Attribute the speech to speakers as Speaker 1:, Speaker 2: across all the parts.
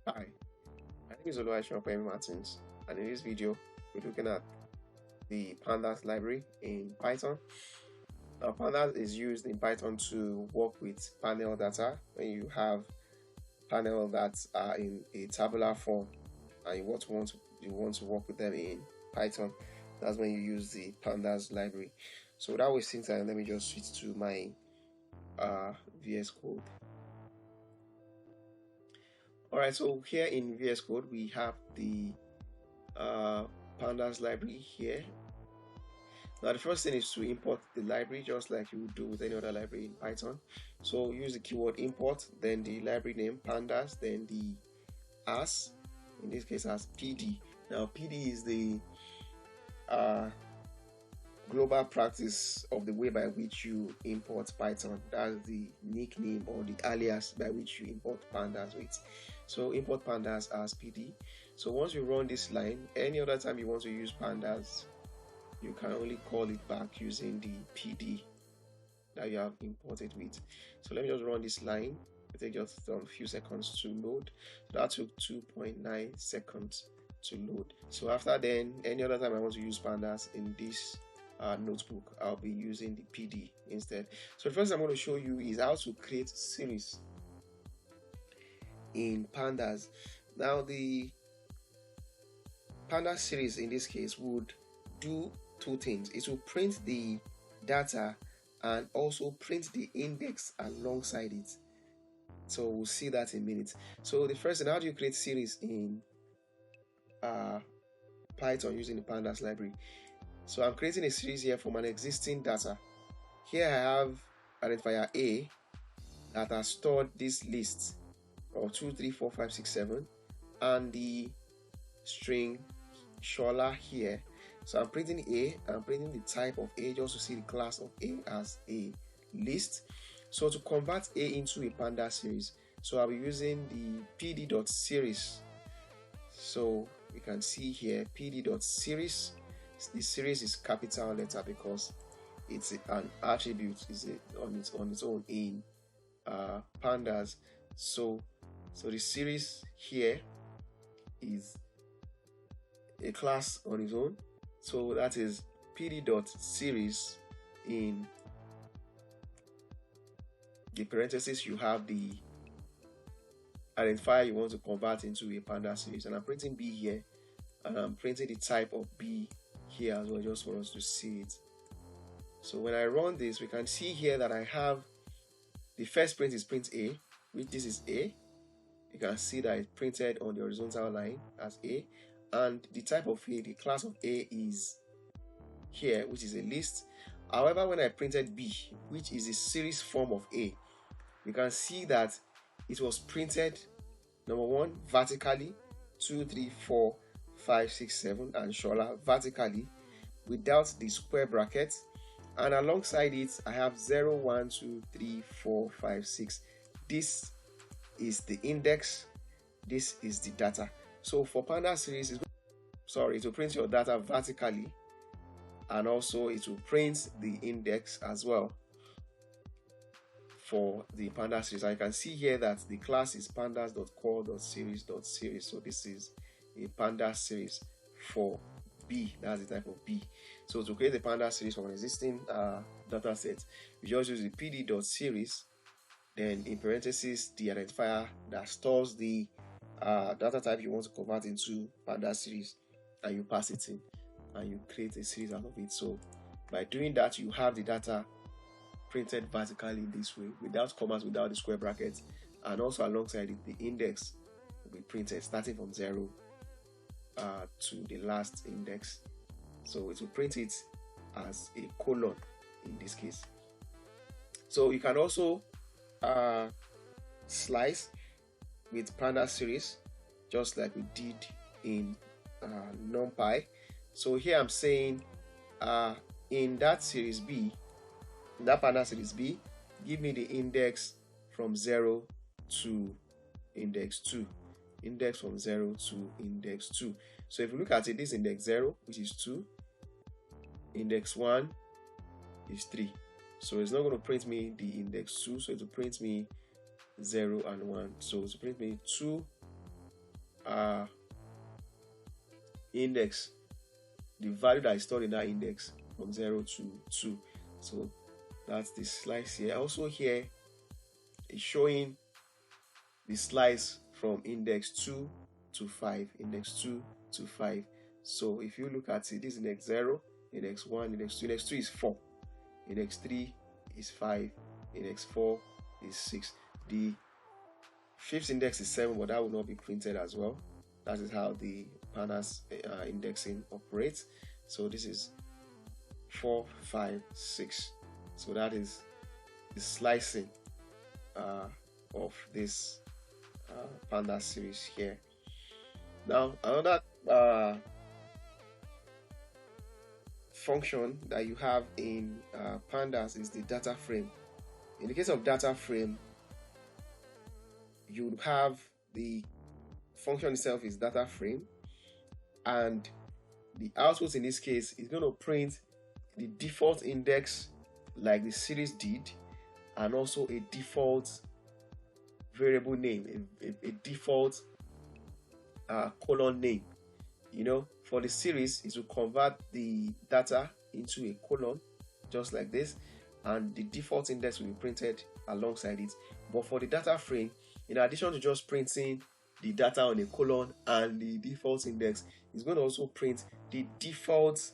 Speaker 1: Hi, my name is Oluwaseun Martins, and in this video, we're looking at the Pandas library in Python. Now, Pandas is used in Python to work with panel data when you have panel that are in a tabular form and you want to work with them in Python. That's when you use the Pandas library. So without wasting time, let me just switch to my VS Code. Alright, so here in VS Code we have the Pandas library here. Now the first thing is to import the library just like you would do with any other library in Python. So use the keyword import, then the library name pandas, then the as, in this case as PD. Now PD is the global practice of the way by which you import Python. That's the nickname or the alias by which you import pandas with. So import pandas as PD. So once you run this line, any other time you want to use pandas, you can only call it back using the PD that you have imported with. So let me just run this line. It takes just a few seconds to load. So that took 2.9 seconds to load. So after then, any other time I want to use pandas in this notebook, I'll be using the PD instead. So the first I'm going to show you is how to create series in pandas. Now the pandas series in this case would do two things. It will print the data and also print the index alongside it. So we'll see that in a minute. So the first thing, how do you create series in Python using the pandas library? So I'm creating a series here from an existing data. Here I have identifier A that has stored this list of 2, 3, 4, 5, 6, 7 and the string Shola here. So I'm printing A, I'm printing the type of A just to see the class of A as a list. So to convert A into a pandas series, so I'll be using the pd.series. So you can see here pd.series. The series is capital letter because it's an attribute on its own in pandas. So the series here is a class on its own. So that is pd.series. In the parentheses you have the identifier you want to convert into a pandas series, and I'm printing B here and I'm printing the type of B here as well, just for us to see it. So when I run this, we can see here that I have the first print is print A, which this is A. You can see that it's printed on the horizontal line as A, and the type of A, the class of A is here, which is a list. However, when I printed B, which is a series form of A, you can see that it was printed, number 1 vertically, 2, 3, 4, 5, 6, 7 and Shola vertically without the square bracket, and alongside it I have 0, 1, 2, 3, 4, 5, 6. This is the index, this is the data. So for pandas series, it will print your data vertically, and also it will print the index as well for the pandas series. And you can see here that the class is pandas.core.series.series. So this is a pandas series for B. That's the type of B. So to create a pandas series from an existing data set, you just use the pd.series, then in parentheses the identifier that stores the data type you want to convert into pandas series, and you pass it in and you create a series out of it. So by doing that, you have the data printed vertically this way without commas, without the square brackets, and also alongside it the index will be printed starting from 0 to the last index. So it will print it as a colon in this case. So you can also slice with pandas series just like we did in NumPy. So here I'm saying in that series B, in that pandas series B, give me the index from 0 to index 2. Index from 0 to index 2. So if you look at it, this index 0, which is 2, index 1 is 3. So it's not going to print me the index 2, so it will print me 0 and 1. So it will print me 2 index, the value that is stored in that index from 0 to 2. So that's the slice here. Also here is showing the slice from index 2 to 5, index 2 to 5. So if you look at it, this is index 0, index 1, index 2, index 2 is 4, index 3 is 5, index 4 is 6. The fifth index is 7, but that will not be printed as well. That is how the Pandas indexing operates. So this is 4, 5, 6. So that is the slicing of this Pandas series here. Now another function that you have in Pandas is the data frame. In the case of data frame, you would have the function itself is data frame, and the output in this case is going to print the default index like the series did, and also a default variable name, a default colon name. You know, for the series, it will convert the data into a colon just like this, and the default index will be printed alongside it. But for the data frame, in addition to just printing the data on a colon and the default index, it's going to also print the default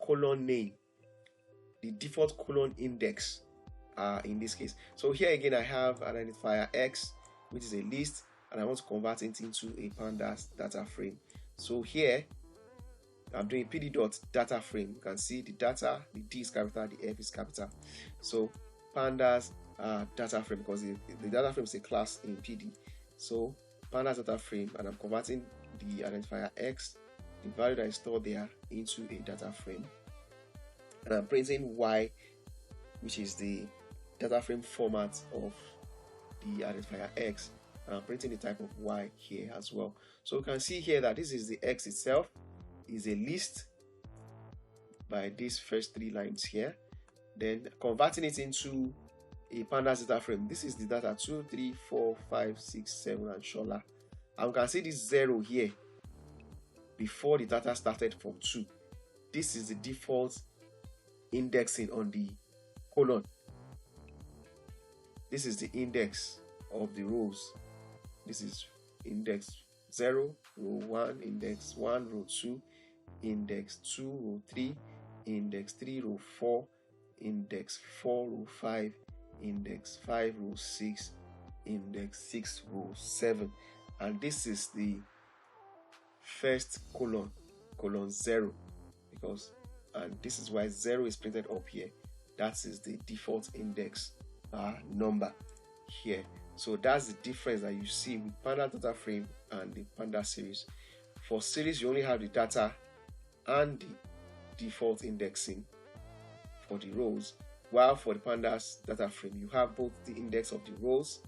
Speaker 1: colon name, the default colon index in this case. So here again, I have an identifier X, which is a list, and I want to convert it into a Pandas data frame. So here I'm doing pd.data frame. You can see the data, the D is capital, the F is capital. So Pandas data frame, because the data frame is a class in PD. So Pandas data frame, and I'm converting the identifier X, the value that is stored there, into a data frame, and I'm printing Y, which is the data frame format of the identifier X, and I'm printing the type of Y here as well. So you can see here that this is the X itself, is a list by these first 3 lines here, then converting it into a Pandas data frame. This is the data 2, 3, 4, 5, 6, 7, and shola. And you can see this 0 here before the data started from 2. This is the default indexing on the colon. This is the index of the rows. This is index 0, row 1, index 1, row 2, index 2, row 3, index 3, row 4, index 4, row 5, index 5, row 6, index 6, row 7. And this is the first colon 0, because, and this is why 0 is printed up here. That is the default index number here. So that's the difference that you see with Pandas data frame and the Pandas series. For series, you only have the data and the default indexing for the rows, while for the Pandas data frame, you have both the index of the rows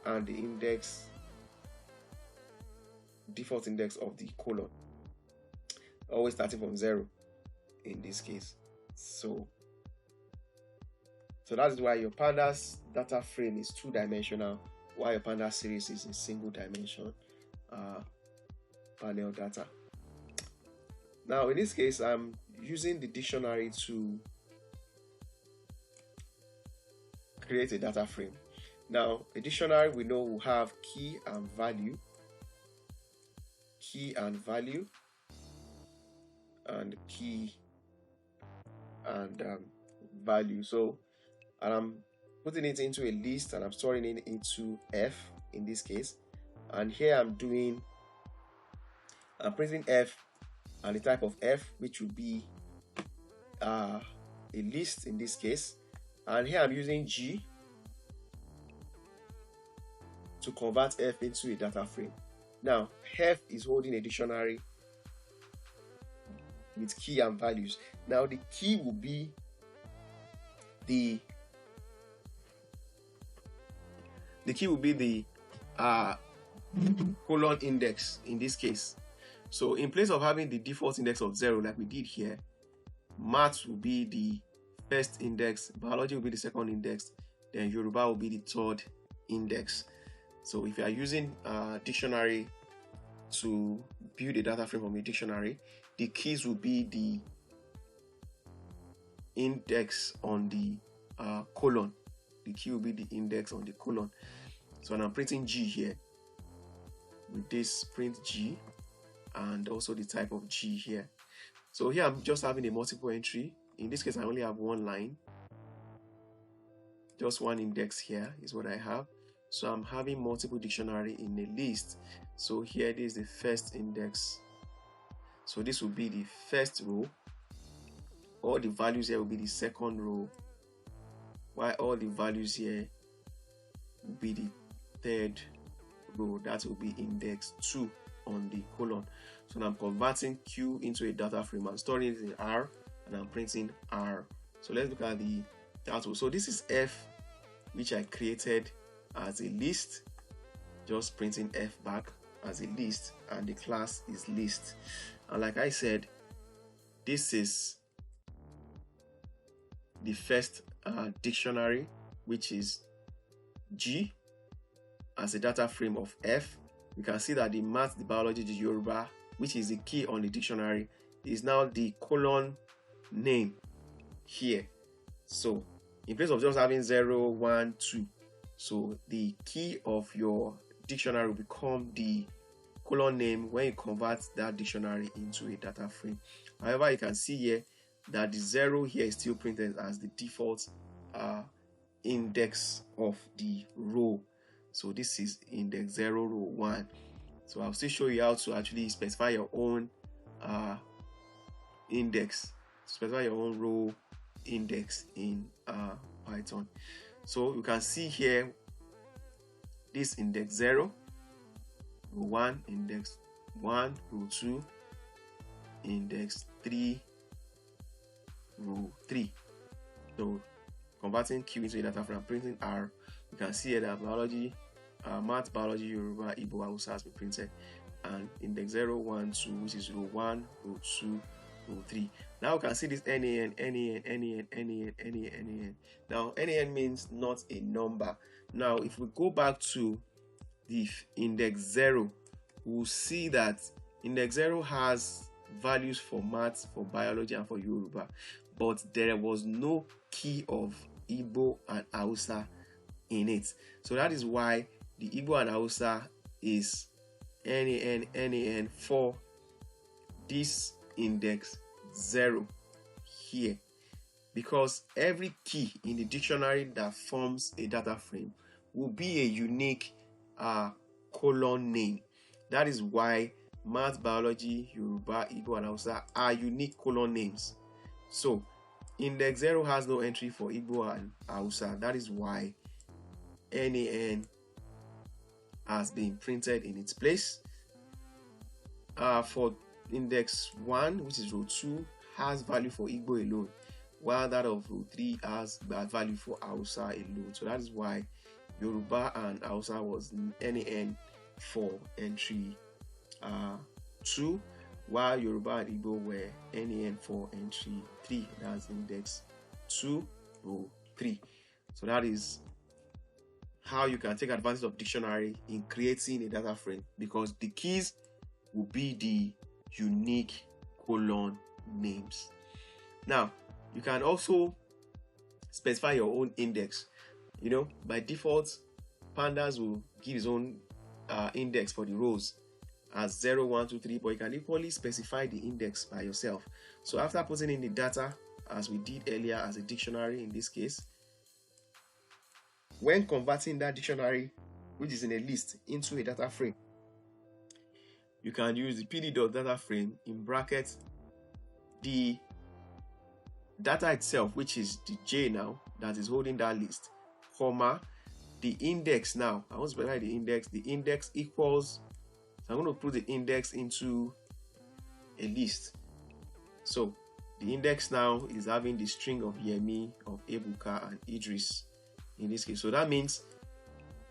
Speaker 1: and the default index of the colon, always starting from 0 in this case. So that's why your Pandas data frame is 2-dimensional, while your Pandas series is a single dimension panel data. Now in this case, I'm using the dictionary to create a data frame. Now a dictionary, we know, will have key and value, and key and value. So, and I'm putting it into a list, and I'm storing it into F in this case. And here I'm printing F and the type of F, which would be a list in this case. And here I'm using G to convert F into a data frame. Now F is holding a dictionary with key and values. Now the key will be the colon index in this case. So in place of having the default index of 0 like we did here, maths will be the first index, biology will be the second index, then Yoruba will be the third index. So if you are using a dictionary to build a data frame from a dictionary, the keys will be the index on the colon. The key will be the index on the colon. So when I'm printing G here, with this print G, and also the type of G here. So here I'm just having a multiple entry. In this case, I only have one line. Just one index here is what I have. So I'm having multiple dictionary in a list. So here this is the first index. So this will be the first row. All the values here will be the second row, while all the values here will be the third row. That will be index 2 on the colon. So now I'm converting Q into a data frame. I'm storing it in R and I'm printing R. So let's look at the output. So this is F, which I created as a list, just printing F back as a list, and the class is list. And like I said, this is the first dictionary, which is G, as a data frame of F. You can see that the math, the biology, the Yoruba, which is the key on the dictionary, is now the colon name here. So in place of just having 0, 1, 2, so the key of your dictionary will become the colon name when you convert that dictionary into a data frame. However, you can see here that the 0 here is still printed as the default index of the row. So this is index 0, row 1. So I'll still show you how to actually specify your own index, specify your own row index in Python. So you can see here this index 0, row 1, index 1, row 2, index 3, row 3. So converting Q into a data frame, printing R. You can see here that biology, math, biology, Yoruba, Igbo, Hausa has been printed, and index 0, 1, 2, which is row 1, row 2, row 3. Now you can see this NaN, NaN, NaN, NaN, NaN, NaN. Now NaN means not a number. Now if we go back to the index 0, we'll see that index 0 has values for maths, for biology, and for Yoruba, but there was no key of Igbo and Hausa in it. So that is why the Igbo and Hausa is NaN for this index 0 here, because every key in the dictionary that forms a data frame will be a unique colon name. That is why math, biology, Yoruba, Igbo, and Hausa are unique colon names. So index 0 has no entry for Igbo and Hausa. That is why NaN has been printed in its place. For index 1, which is row 2, has value for Igbo alone, while that of row 3 has value for Hausa alone. So that is why Yoruba and Hausa was NaN for entry 2, while Yoruba and Igbo were NaN for entry 3. That's index 2, row 3. So that is how you can take advantage of dictionary in creating a data frame, because the keys will be the unique colon names. Now you can also specify your own index. You know, by default, Pandas will give his own index for the rows as 0, 1, 2, 3, but you can equally specify the index by yourself. So after putting in the data, as we did earlier as a dictionary in this case, when converting that dictionary, which is in a list, into a data frame, you can use the pd.dataFrame in brackets the data itself, which is the J now that is holding that list, comma the index. Now I want to specify the index. The index equals, so I'm going to put the index into a list. So the index now is having the string of Yemi, of Ebuka, and Idris in this case. So that means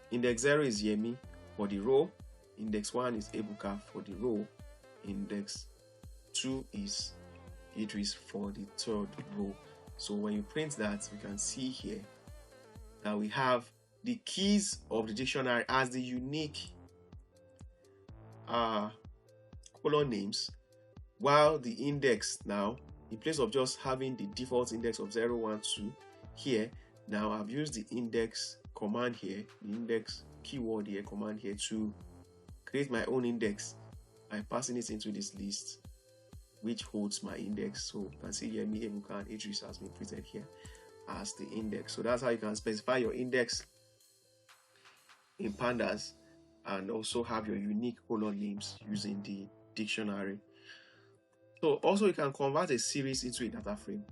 Speaker 1: index 0 is Yemi for the row, index 1 is Ebuka for the row, index 2 is Idris for the third row. So when you print that, we can see here that we have the keys of the dictionary as the unique colon names, while the index now, in place of just having the default index of 0, 1, 2 here, now I've used the index command here, the index keyword here, command here, to create my own index by passing it into this list, which holds my index. So you can see here, me, Ebuka, and Idris has been printed here as the index. So that's how you can specify your index in Pandas and also have your unique colon names using the dictionary. So also you can convert a series into a data frame.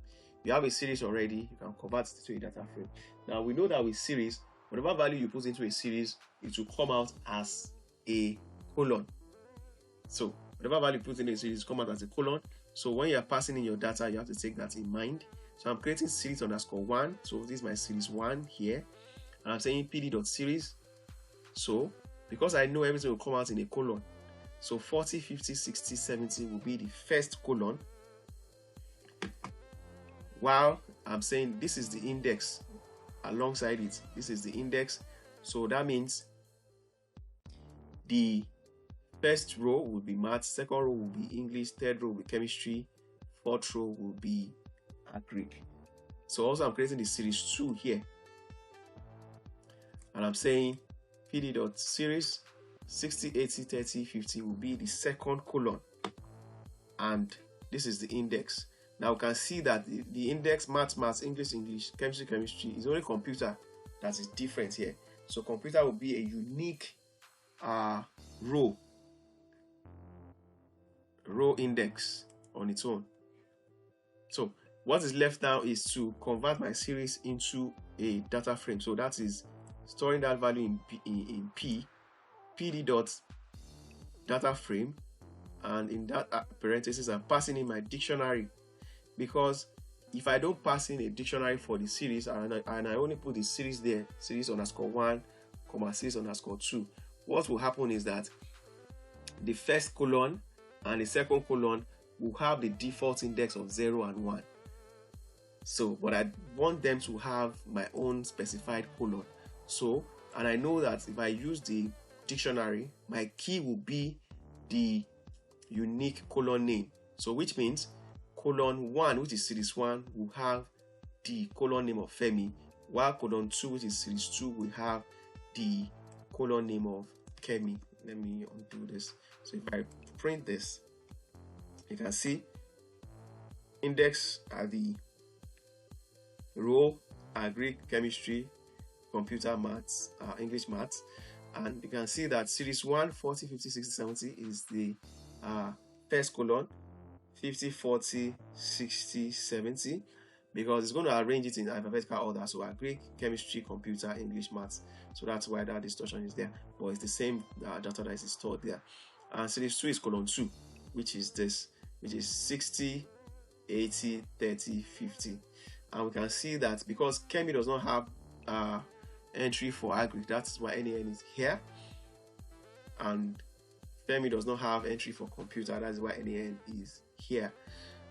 Speaker 1: You have a series already, you can convert it to a data frame. Now we know that with series, whatever value you put into a series, it will come out as a colon. So whatever value you put in a series come out as a colon. So when you are passing in your data, you have to take that in mind. So I'm creating series underscore 1. So this is my series 1 here. And I'm saying pd.series. So because I know everything will come out in a colon, so 40, 50, 60, 70 will be the first colon, while I'm saying this is the index alongside it. This is the index. So that means the first row will be math, second row will be English, third row will be chemistry, fourth row will be Greek. So also I'm creating the series 2 here. And I'm saying pd.series 60, 80, 30, 50 will be the second colon. And this is the index. Now you can see that the index math, English, chemistry is only computer that is different here. So computer will be a unique row index on its own. So what is left now is to convert my series into a data frame. So that is storing that value in pd dot data frame, and in that parenthesis I'm passing in my dictionary, because if I don't pass in a dictionary for the series and I only put the series there, series underscore 1, series underscore 2, what will happen is that the first colon and the second colon will have the default index of 0 and 1. So but I want them to have my own specified colon. So, and I know that if I use the dictionary, my key will be the unique colon name. So which means colon 1, which is series 1, will have the colon name of Femi, while colon 2, which is series 2, will have the colon name of Kemi. Let me undo this. So if I print this, you can see index are the row are Greek, chemistry, computer, maths, English, maths, and you can see that series 1, 40, 50, 60, 70 is the first colon, 50, 40, 60, 70, because it's going to arrange it in alphabetical order. So Greek, chemistry, computer, English, maths. So that's why that distortion is there, but it's the same data that is stored there. And series 2 is colon 2, which is this, which is 60, 80, 30, 50. And we can see that because Chemi does not have entry for Agri, that's why NaN is here, and Femi does not have entry for computer, that's why NaN is here.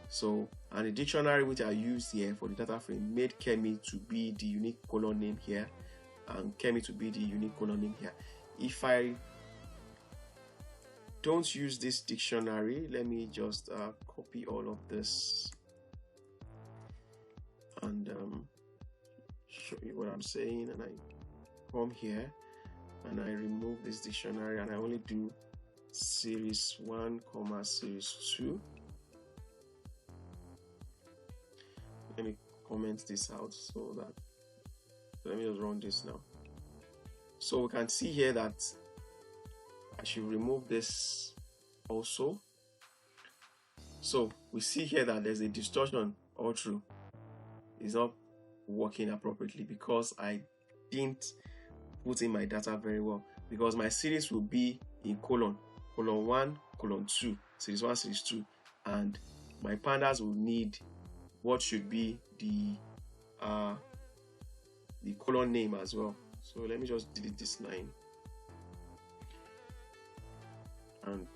Speaker 1: So, and the dictionary which I used here for the data frame made Chemi to be the unique colon name here and Chemi to be the unique colon name here. If I don't use this dictionary, let me just copy all of this and show you what I'm saying, and I come here and I remove this dictionary and I only do series 1, series 2. Let me comment this out so that, let me just run this now. So we can see here that I should remove this also. So we see here that there's a distortion all through. It's not working appropriately because I didn't put in my data very well, because my series will be in colon 1, colon 2, series 1, series 2, and my pandas will need what should be the colon name as well. So let me just delete this line and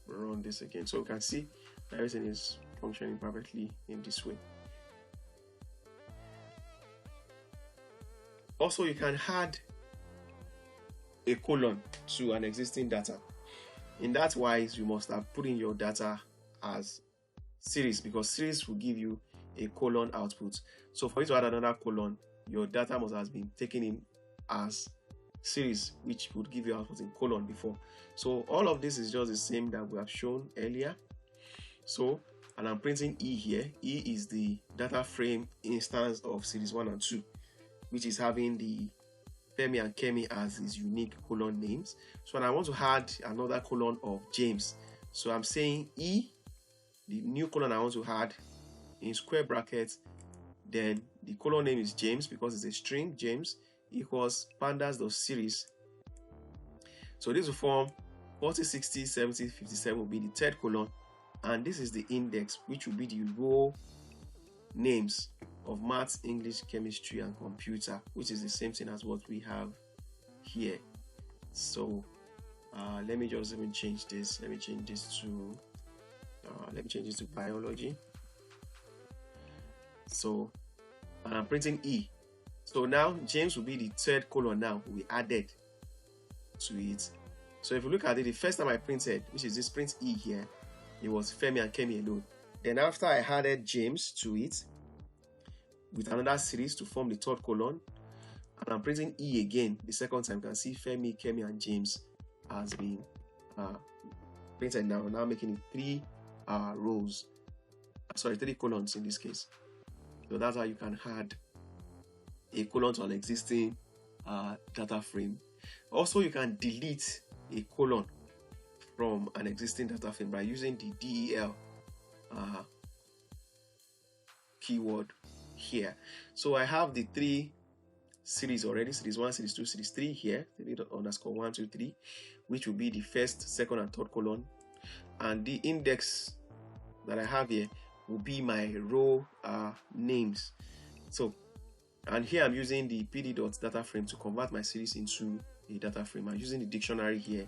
Speaker 1: run this again, so you can see that everything is functioning perfectly in this way. Also, you can add a colon to an existing data. In that wise, you must have put in your data as series, because series will give you a colon output. So for you to add another colon, your data must have been taken in as series, which would give you output in colon before. So all of this is just the same that we have shown earlier. So, and I'm printing E here. E is the data frame instance of series 1 and 2, which is having the Femi and Kemi as its unique colon names. So when I want to add another colon of James, so I'm saying E, the new colon I want to add in square brackets, then the colon name is James because it's a string, James equals pandas.series. So this will form 40, 60, 70, 57 will be the third colon, and this is the index, which will be the row names of maths, English, chemistry, and computer, which is the same thing as what we have here. So let me just even change this. Let me change this to biology. So I'm printing E. So now James will be the third colon now we added to it. So if you look at it, the first time I printed, which is this print E here, it was Femi and Kemi alone. Then after I added James to it with another series to form the third colon, and I'm printing E again the second time, you can see Femi, Kemi, and James has been printed now making it three rows, sorry, three colons in this case. So that's how you can add a colon to an existing data frame. Also, you can delete a colon from an existing data frame by using the del keyword here. So I have the three series already, series 1, series 2, series 3 here, underscore 1, 2, 3, which will be the first, second, and third colon. And the index that I have here will be my row names. So, and here I'm using the pd.data frame to convert my series into a data frame. I'm using the dictionary here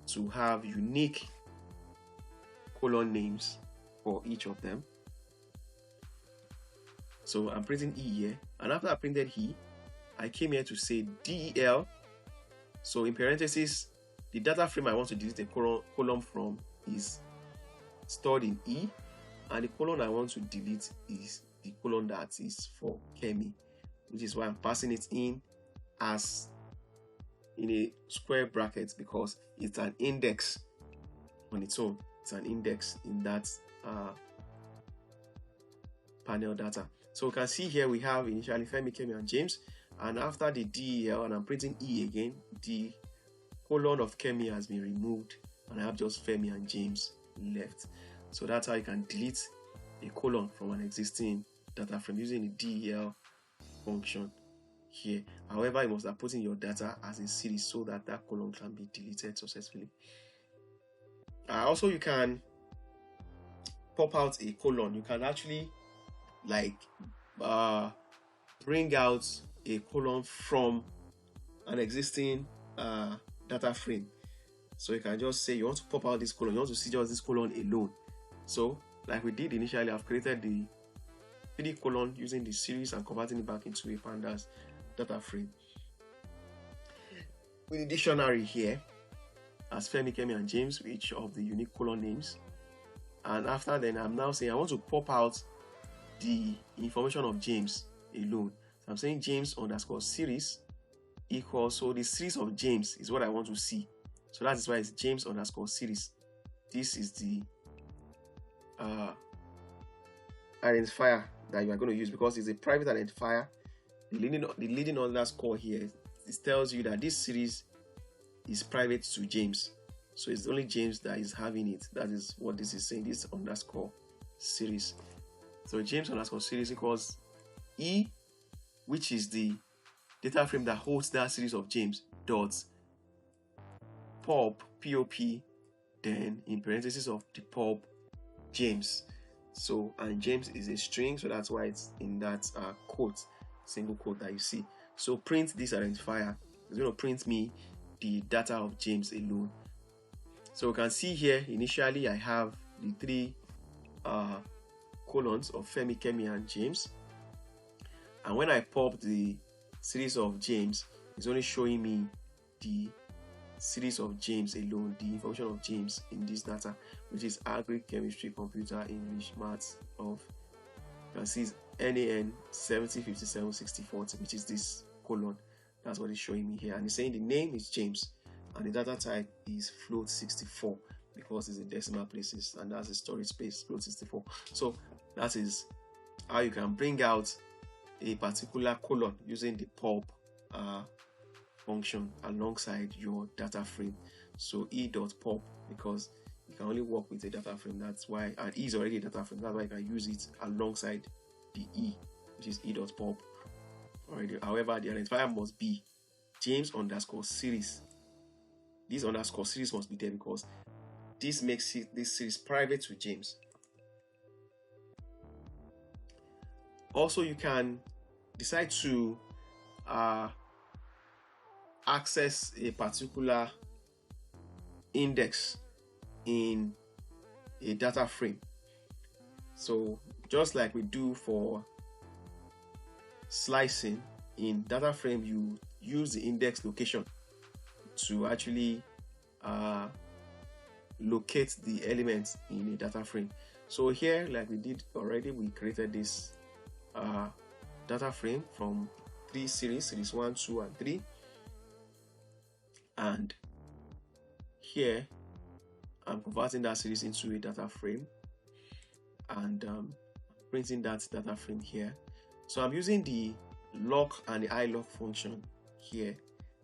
Speaker 1: to have unique colon names for each of them. So I'm printing E here, and after I printed E, I came here to say del. So in parentheses, the data frame I want to delete a column from is stored in E, and the column I want to delete is the column that is for Kemi, which is why I'm passing it in as in a square bracket, because it's an index on its own. It's an index in that panel data. So we can see here we have initially Femi, Kemi, and James, and after the del, and I'm printing E again, the colon of Kemi has been removed, and I have just Femi and James left. So that's how you can delete a colon from an existing data frame using the del function here. However, you must have put in your data as a series so that that column can be deleted successfully. Also, you can pop out a colon. You can actually bring out a colon from an existing data frame. So you can just say you want to pop out this colon, you want to see just this colon alone. So like we did initially, I've created the PD colon using the series and converting it back into a pandas data frame. With the dictionary here as Femi, Kemi, and James with each of the unique colon names. And after then, I'm now saying I want to pop out the information of James alone. So I'm saying James underscore series equals, so the series of James is what I want to see. So that is why it's James underscore series. This is the identifier that you are going to use, because it's a private identifier. The leading underscore here, it tells you that this series is private to James. So it's only James that is having it. That is what this is saying, this underscore series. So James underscore series equals E, which is the data frame that holds that series of James, dot pop, pop, then in parentheses of the pop James. So, and James is a string, so that's why it's in that quote, single quote that you see. So print this identifier. It's going to print me the data of James alone. So we can see here, initially I have the three colons of Femi, Kemi, and James. And when I pop the series of James, it's only showing me the series of James alone, the information of James in this data, which is agri, chemistry, computer, English, maths of, you can see NAN 70, 57, 60, 40, which is this colon. That's what it's showing me here. And it's saying the name is James and the data type is float 64 because it's in decimal places, and that's the storage space, float 64. So that is how you can bring out a particular colon using the pulp function alongside your data frame. So e.pulp, because you can only work with a data frame, that's why, and e is already a data frame, that's why you can use it alongside the e, which is e.pulp already. However, the identifier must be James underscore series. This underscore series must be there because this makes this series private to James. Also, you can decide to access a particular index in a data frame. So just like we do for slicing, in data frame you use the index location to actually locate the elements in a data frame. So here, like we did already, we created this data frame from 3 series, series 1, 2, and 3. And here I'm converting that series into a data frame and printing that data frame here. So I'm using the loc and the iloc function here.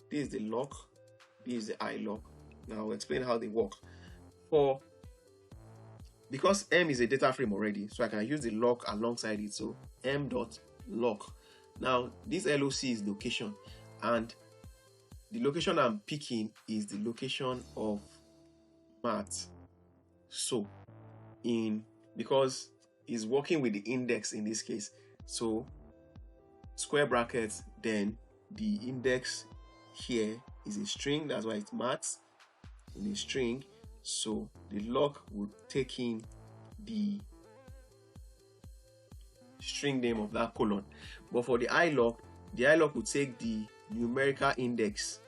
Speaker 1: This is the loc, this is the iloc. Now I'll explain how they work. Because M is a data frame already, so I can use the loc alongside it. So m.loc. Now this LOC is location, and the location I'm picking is the location of math. So because it's working with the index in this case, so square brackets, then the index here is a string, that's why it's maths in a string. So the loc would take in the string name of that colon. But for the iloc would take the numerical index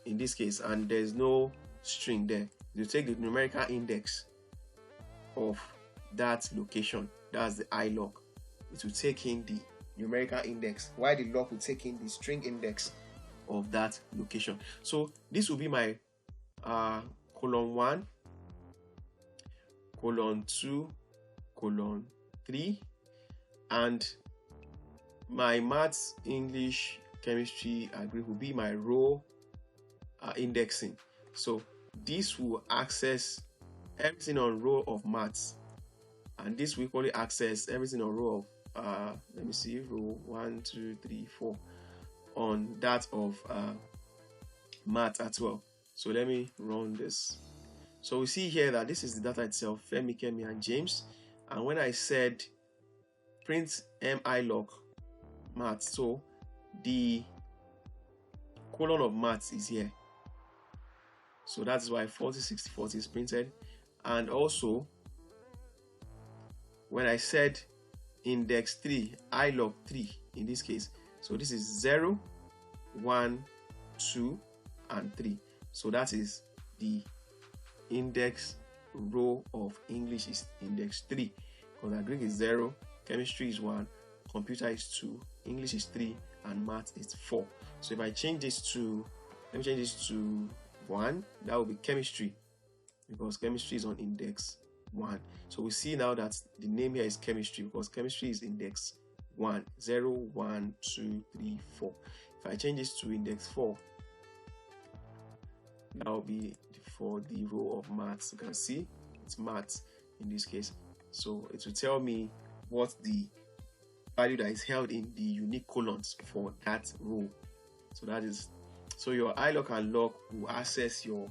Speaker 1: in this case, and there's no string there. You take the numerical index of that location, that's the iloc. It will take in the numerical index, while the loc will take in the string index of that location. So this will be my colon 1, colon 2, colon 3, and my maths, English, chemistry, agri will be my row indexing. So this will access everything on row of maths, and this will equally access everything on row of let me see, row 1, 2, 3, 4 on that of math as well. So let me run this. So we see here that this is the data itself, Femi, Kemi, and James. And when I said print miloc math, so the colon of maths is here. So that's why 40, 60, 40 is printed. And also, when I said index 3, iloc 3 in this case, so this is 0, 1, 2, and 3. So that is the index row of English is index 3, because agri is 0, chemistry is 1, computer is 2, English is 3, and math is 4. So if I change this to, let me change this to 1, that will be chemistry, because chemistry is on index 1. So we see now that the name here is chemistry because chemistry is index 1, 0, 1, 2, 3, 4. If I change this to index 4, that will be for the row of maths. You can see it's maths in this case. So it will tell me what the value that is held in the unique colons for that row. So that is, so your iloc and loc will access your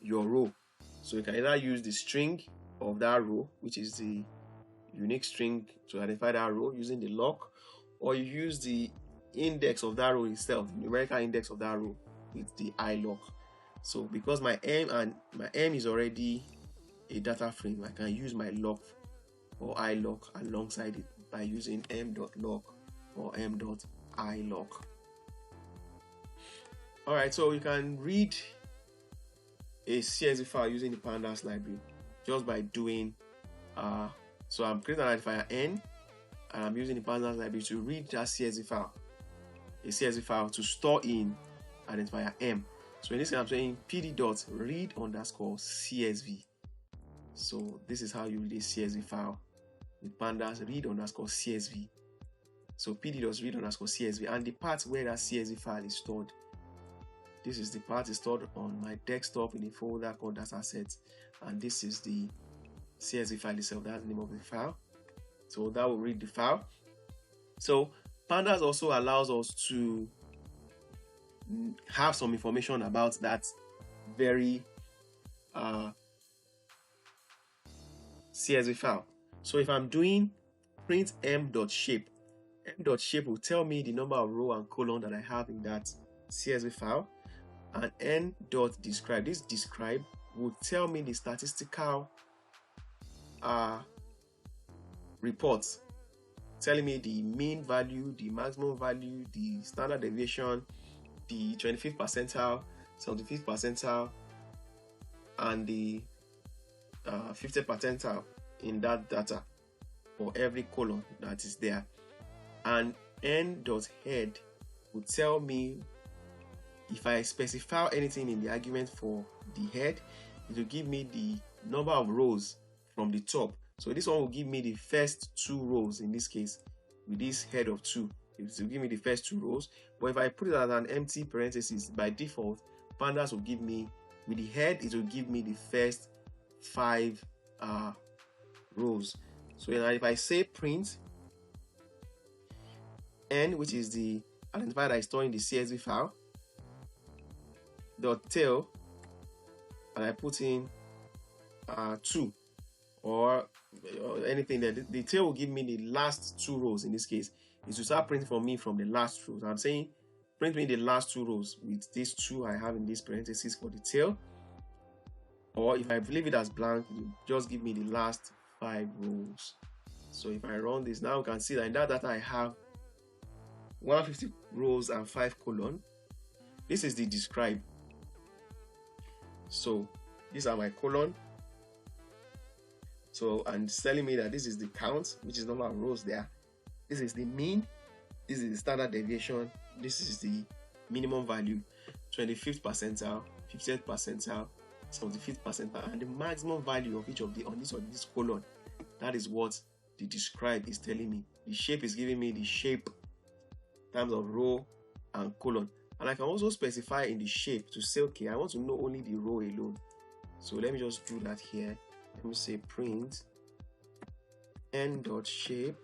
Speaker 1: row. So you can either use the string of that row, which is the unique string to identify that row using the loc, or you use the index of that row itself, the numerical index of that row with the iloc. So because my M is already a data frame, I can use my loc or iloc alongside it by using m.loc or m.iloc. Alright, so you can read a CSV file using the Pandas library just by doing so I'm creating an identifier n, and I'm using the Pandas library to read that CSV file, a CSV file to store in identifier m. So in this case, I'm saying pd.read_CSV. So this is how you read a CSV file with Pandas read_CSV. So pd.read_CSV, and the part where that CSV file is stored. This is the part is stored on my desktop in a folder called datasets, and this is the CSV file itself. That's the name of the file. So that will read the file. So Pandas also allows us to have some information about that very CSV file. So if I'm doing print m.shape, m.shape will tell me the number of row and column that I have in that CSV file, and n.describe, this describe will tell me the statistical reports, telling me the mean value, the maximum value, the standard deviation, the 25th percentile, 75th percentile, and the 50th percentile in that data for every column that is there. And n.head will tell me, if I specify anything in the argument for the head, it will give me the number of rows from the top. So this one will give me the first 2 rows in this case, with this head of 2. It will give me the first 2 rows. But if I put it as an empty parenthesis, by default, Pandas will give me, with the head, it will give me the first 5 rows. So if I say print n, which is the identifier that is stored in the CSV file, dot tail, and I put in 2 or anything there, the tail will give me the last 2 rows. In this case, it will start printing for me from the last rows. I'm saying print me the last 2 rows with these 2 I have in this parentheses for the tail. Or if I leave it as blank, it will just give me the last 5 rows. So if I run this now, you can see that in that data I have 150 rows and 5 column. This is the describe. So these are my column. So, and it's telling me that this is the count, which is number of rows there. This is the mean. This is the standard deviation. This is the minimum value, 25th percentile, 50th percentile, 75th percentile, and the maximum value of each of the on this column. That is what the describe is telling me. The shape is giving me the shape in terms of row and column. And I can also specify in the shape to say, okay, I want to know only the row alone. So let me just do that here. Let me say print n.shape.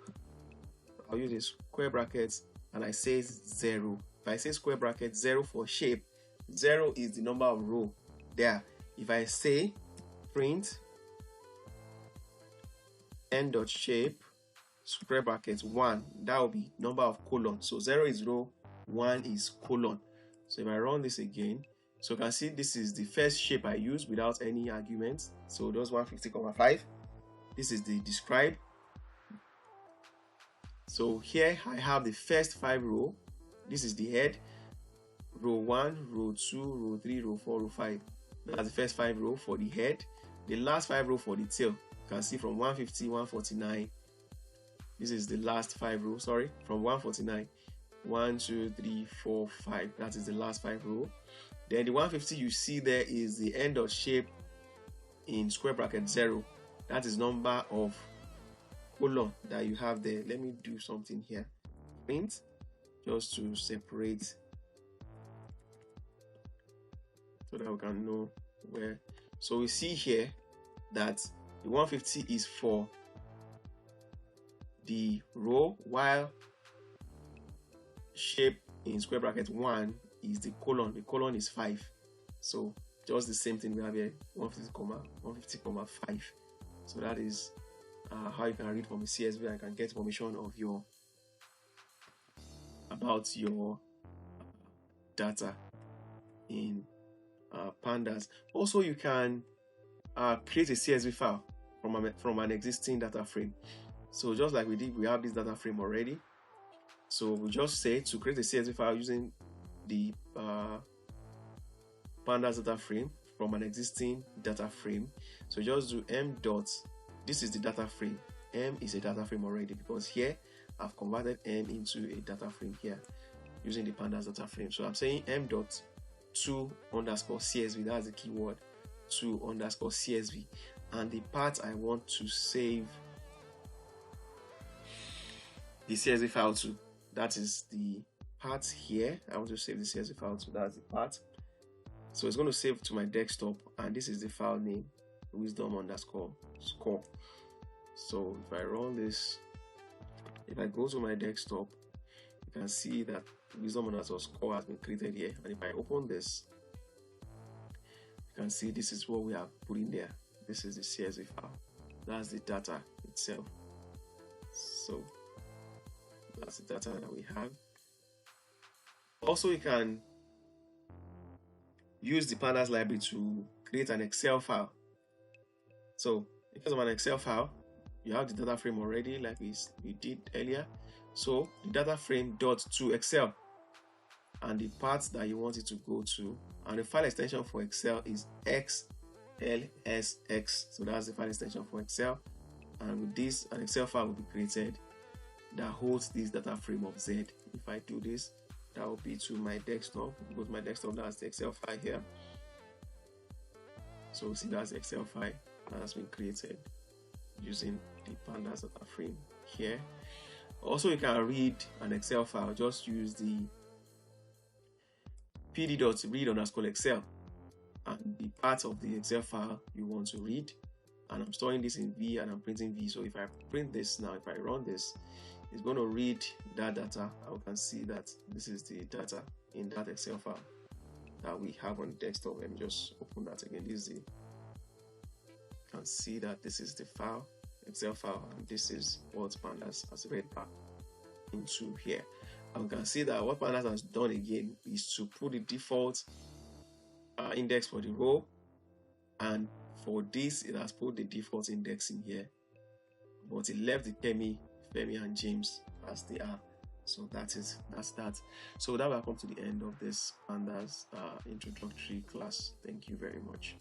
Speaker 1: I'll use a square brackets and I say 0. If I say square bracket 0 for shape, 0 is the number of row there. If I say print n.shape square bracket 1, that will be number of column. So 0 is row, 1 is column. So if I run this again, so you can see this is the first shape I use without any arguments. So those 150,5. This is the describe. So here I have the first 5 row. This is the head. Row 1, row 2, row 3, row 4, row 5. That's the first 5 row for the head. The last 5 row for the tail. You can see from 150, 149. This is the last 5 row. Sorry, from 149. 1, 2, 3, 4, 5. That is the last 5 row. Then the 150 you see there is the end of shape in square bracket 0. That is number of column that you have there. Let me do something here. Print just to separate so that we can know where. So we see here that the 150 is for the row, while shape in square bracket 1 is the column. The column is 5. So just the same thing we have here, 150,5. So that is how you can read from a CSV and can get information of about your data in Pandas. Also, you can create a CSV file from an existing data frame. So just like we did, we have this data frame already. So we just say to create a CSV file using the Pandas data frame from an existing data frame. So just do m dot, this is the data frame. M is a data frame already, because here I've converted M into a data frame here using the Pandas data frame. So I'm saying m dot to underscore CSV, that's the keyword, to underscore CSV, and the part I want to save the CSV file to, that is the part here. I want to save the CSV file to, that's the part. So it's going to save to my desktop, and this is the file name, wisdom underscore score. So if I run this, if I go to my desktop, you can see that wisdom underscore score has been created here. And if I open this, you can see this is what we have put in there. This is the CSV file. That's the data itself. So that's the data that we have. Also, you can use the Pandas library to create an Excel file. So in case of an Excel file, you have the data frame already, like we did earlier. So the data frame dot to Excel, and the part that you want it to go to, and the file extension for Excel is XLSX. So that's the file extension for Excel, and with this, an Excel file will be created that holds this data frame of Z. If I do this, that will be to my desktop. Go to my desktop, that's the Excel file here. So see, that's the Excel file that has been created using the Pandas data frame here. Also, you can read an Excel file. Just use the pd.read underscore Excel and the part of the Excel file you want to read. And I'm storing this in V and I'm printing V. So if I print this now, if I run this, it's going to read that data. I can see that this is the data in that Excel file that we have on the desktop. Let me just open that again. This is the, you can see that this is the file, Excel file, and this is what Pandas has read back into here. And we can see that what Pandas has done again is to put the default index for the row, and for this it has put the default index in here, but it left the Femi and James as they are. So that's that. So that will come to the end of this Pandas introductory class. Thank you very much.